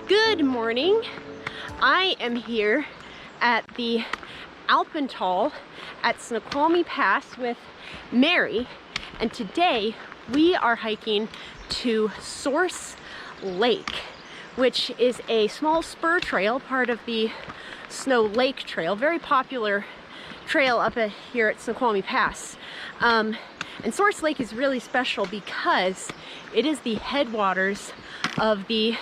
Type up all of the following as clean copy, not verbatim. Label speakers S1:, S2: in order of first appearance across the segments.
S1: Good morning. I am here at the alpine at Snoqualmie Pass with Mary, and today we are hiking to Source Lake, which is a small spur trail, part of the Snow Lake Trail, very popular trail up here at Snoqualmie Pass. And Source Lake is really special because it is the headwaters of the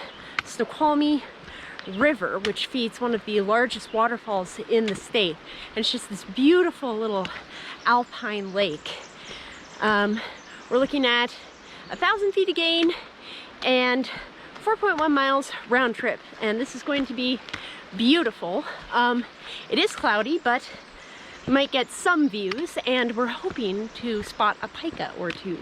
S1: Snoqualmie River, which feeds one of the largest waterfalls in the state. And it's just this beautiful little alpine lake. We're looking at 1,000 feet of gain and 4.1 miles round trip, and this is going to be beautiful. It is cloudy, but you might get some views, and we're hoping to spot a pika or two.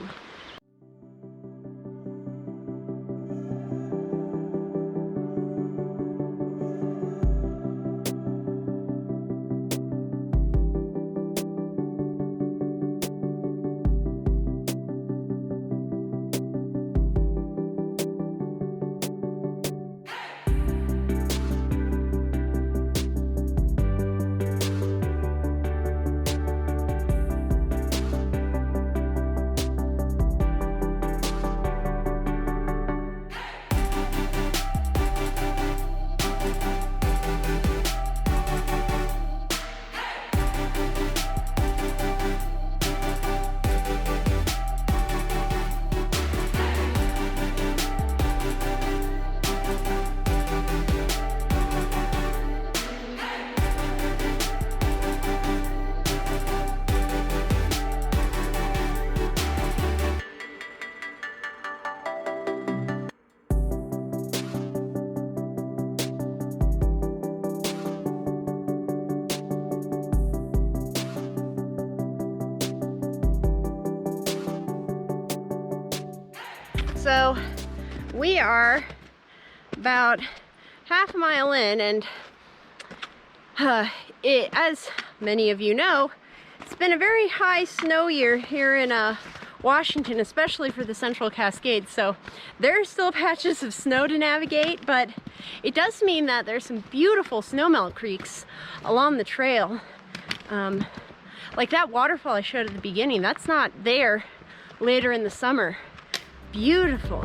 S1: So we are about half a mile in, and as many of you know, it's been a very high snow year here in Washington, especially for the Central Cascades. So there are still patches of snow to navigate, but it does mean that there's some beautiful snowmelt creeks along the trail. Like that waterfall I showed at the beginning, that's not there later in the summer. Beautiful.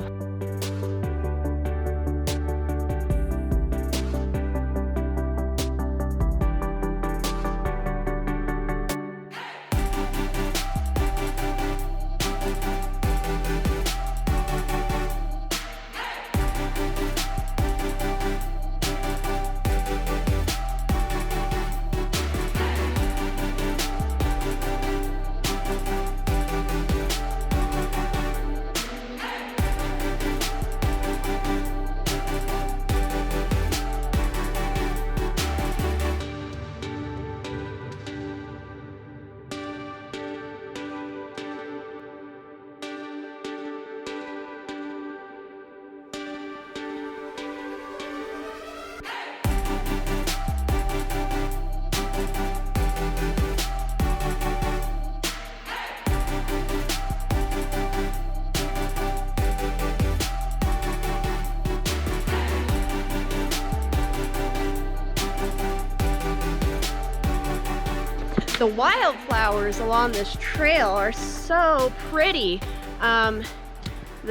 S1: The wildflowers along this trail are so pretty. The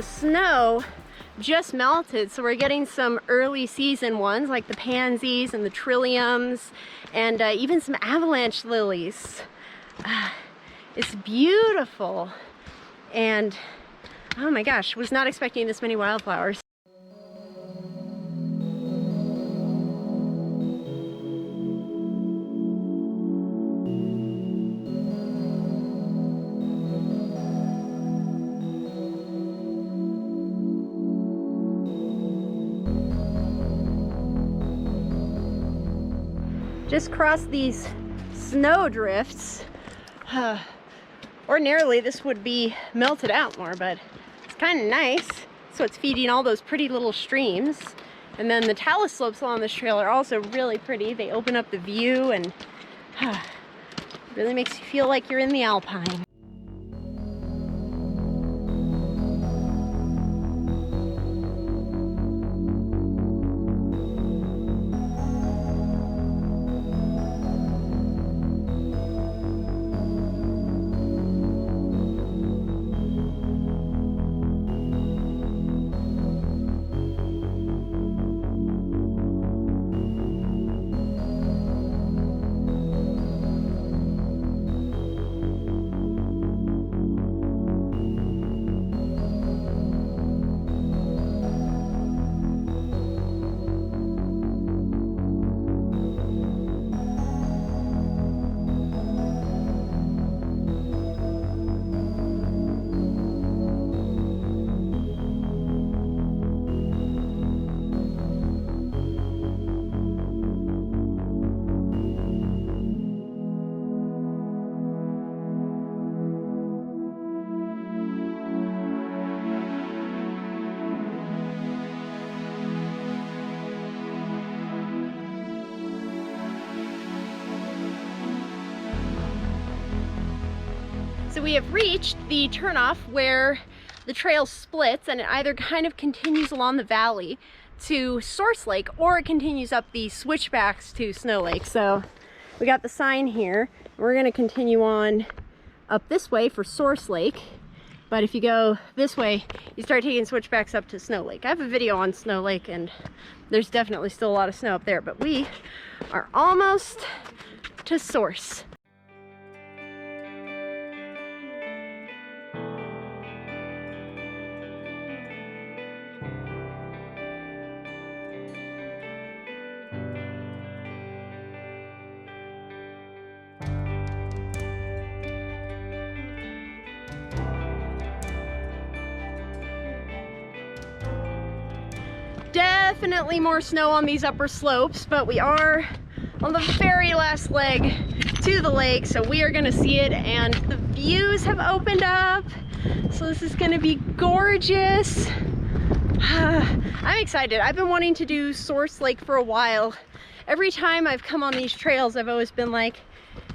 S1: snow just melted, so we're getting some early season ones like the pansies and the trilliums, and even some avalanche lilies. It's beautiful, and oh my gosh, was not expecting this many wildflowers. Just crossed these snow drifts. Ordinarily this would be melted out more, but it's kind of nice. So it's feeding all those pretty little streams. And then the talus slopes along this trail are also really pretty. They open up the view, and really makes you feel like you're in the alpine. So we have reached the turnoff where the trail splits, and it either kind of continues along the valley to Source Lake or it continues up the switchbacks to Snow Lake. So we got the sign here. We're going to continue on up this way for Source Lake, but if you go this way you start taking switchbacks up to Snow Lake. I have a video on Snow Lake and there's definitely still a lot of snow up there, but we are almost to Source. Definitely more snow on these upper slopes, but we are on the very last leg to the lake, so we are gonna see it, and the views have opened up, so this is gonna be gorgeous. I'm excited. I've been wanting to do Source Lake for a while. Every time I've come on these trails, I've always been like,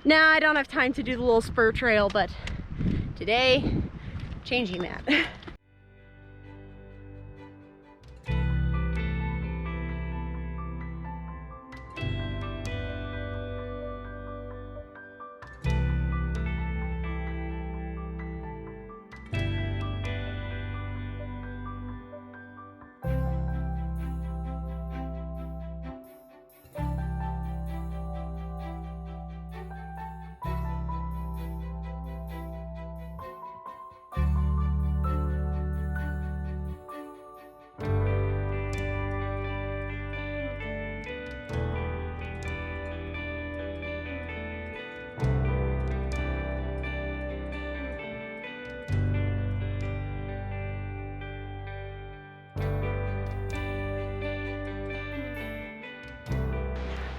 S1: nah, I don't have time to do the little spur trail, but today, changing that.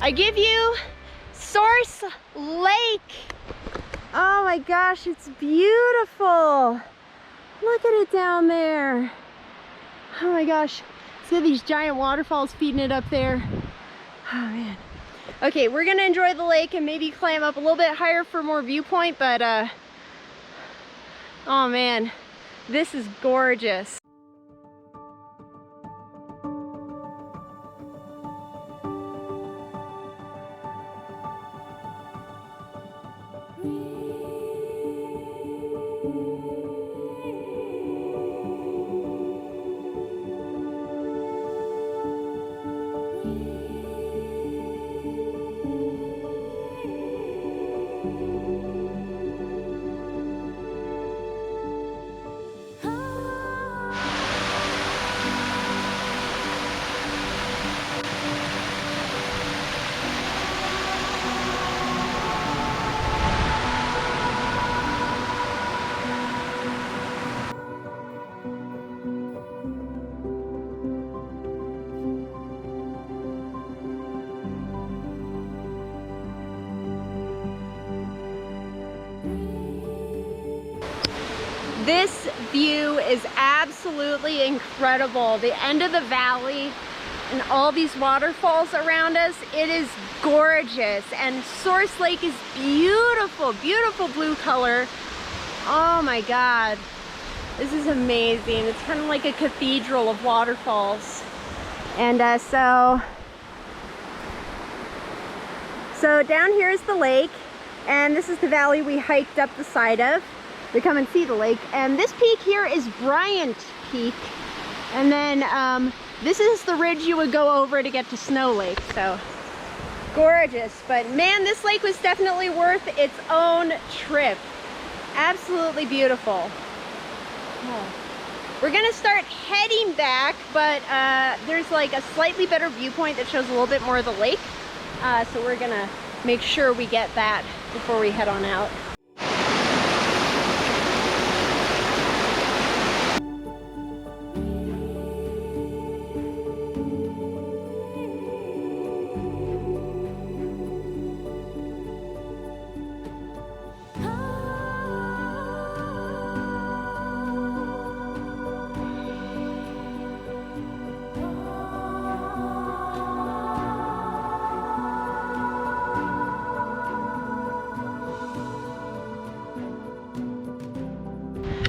S1: I give you Source Lake. Oh my gosh, it's beautiful. Look at it down there. Oh my gosh, see these giant waterfalls feeding it up there. Oh man. Okay, we're gonna enjoy the lake and maybe climb up a little bit higher for more viewpoint, but oh man, this is gorgeous. This view is absolutely incredible. The end of the valley and all these waterfalls around us, it is gorgeous. And Source Lake is beautiful, beautiful blue color. Oh my God, this is amazing. It's kind of like a cathedral of waterfalls. And so down here is the lake, and this is the valley we hiked up the side of to come and see the lake. And this peak here is Bryant Peak, and then this is the ridge you would go over to get to Snow Lake. So gorgeous. But man, this lake was definitely worth its own trip. Absolutely beautiful. Oh. We're gonna start heading back, but there's like a slightly better viewpoint that shows a little bit more of the lake, so we're gonna make sure we get that before we head on out.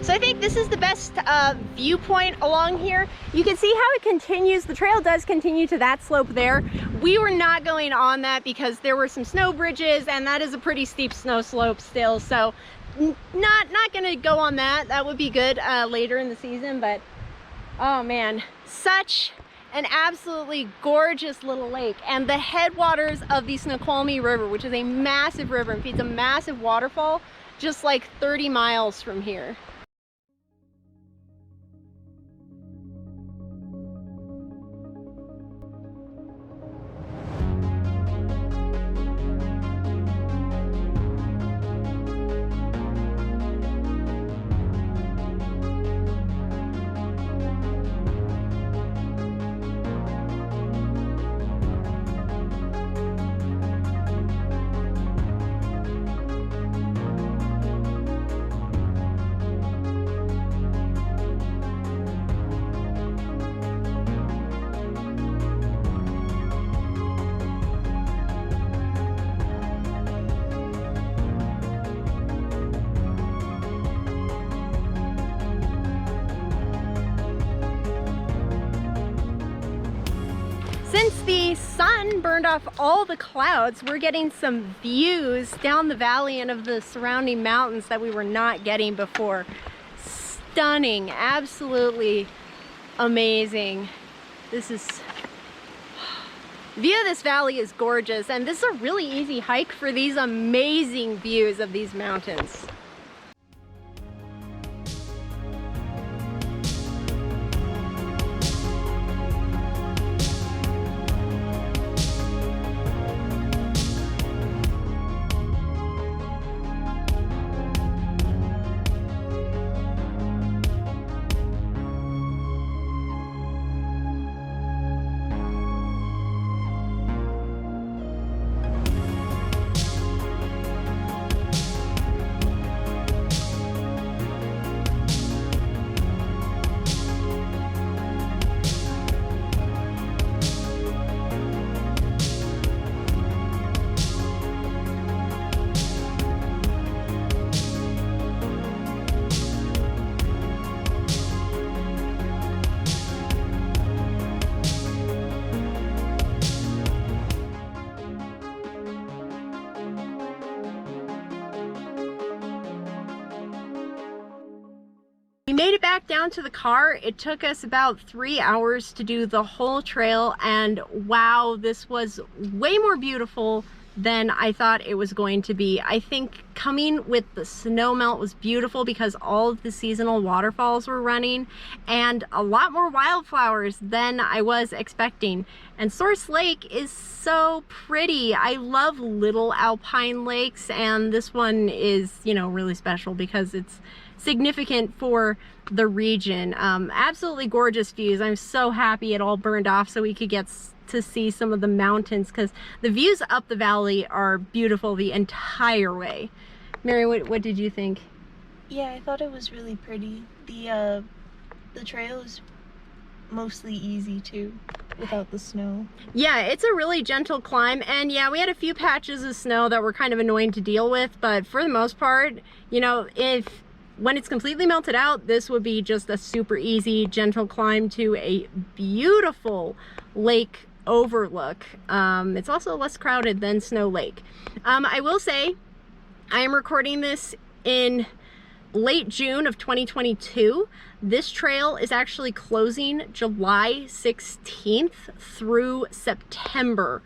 S1: So I think this is the best viewpoint along here. You can see how it continues. The trail does continue to that slope there. We were not going on that because there were some snow bridges, and that is a pretty steep snow slope still. So not gonna go on that. That would be good later in the season, but oh man, such an absolutely gorgeous little lake. And the headwaters of the Snoqualmie River, which is a massive river and feeds a massive waterfall, just like 30 miles from here. Since the sun burned off all the clouds, we're getting some views down the valley and of the surrounding mountains that we were not getting before. Stunning, absolutely amazing. The view of this valley is gorgeous, and this is a really easy hike for these amazing views of these mountains. We made it back down to the car. It took us about 3 hours to do the whole trail, and wow, this was way more beautiful than I thought it was going to be. I think coming with the snow melt was beautiful because all of the seasonal waterfalls were running, and a lot more wildflowers than I was expecting. And Source Lake is so pretty. I love little alpine lakes, and this one is, you know, really special because it's significant for the region. Absolutely gorgeous views. I'm so happy it all burned off so we could get to see some of the mountains, because the views up the valley are beautiful the entire way. Mary, what did you think?
S2: Yeah, I thought it was really pretty. The trail is mostly easy too, without the snow.
S1: Yeah, it's a really gentle climb, and yeah, we had a few patches of snow that were kind of annoying to deal with, but for the most part, you know, when it's completely melted out, this would be just a super easy, gentle climb to a beautiful lake overlook. It's also less crowded than Snow Lake. I will say, I am recording this in late June of 2022. This trail is actually closing July 16th through September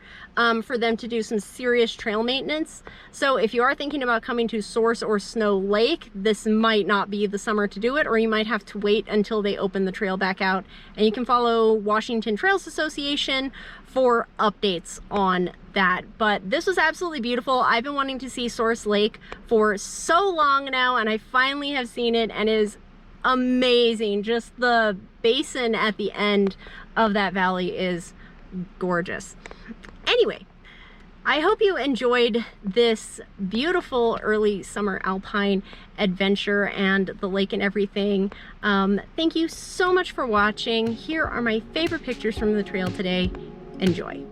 S1: for them to do some serious trail maintenance. So if you are thinking about coming to Source or Snow Lake, this might not be the summer to do it, or you might have to wait until they open the trail back out. And you can follow Washington Trails Association for updates on that. But this was absolutely beautiful. I've been wanting to see Source Lake for so long now, and I finally have seen it, and it is amazing. Just the basin at the end of that valley is gorgeous. Anyway, I hope you enjoyed this beautiful early summer alpine adventure and the lake and everything. Thank you so much for watching. Here are my favorite pictures from the trail today. Enjoy.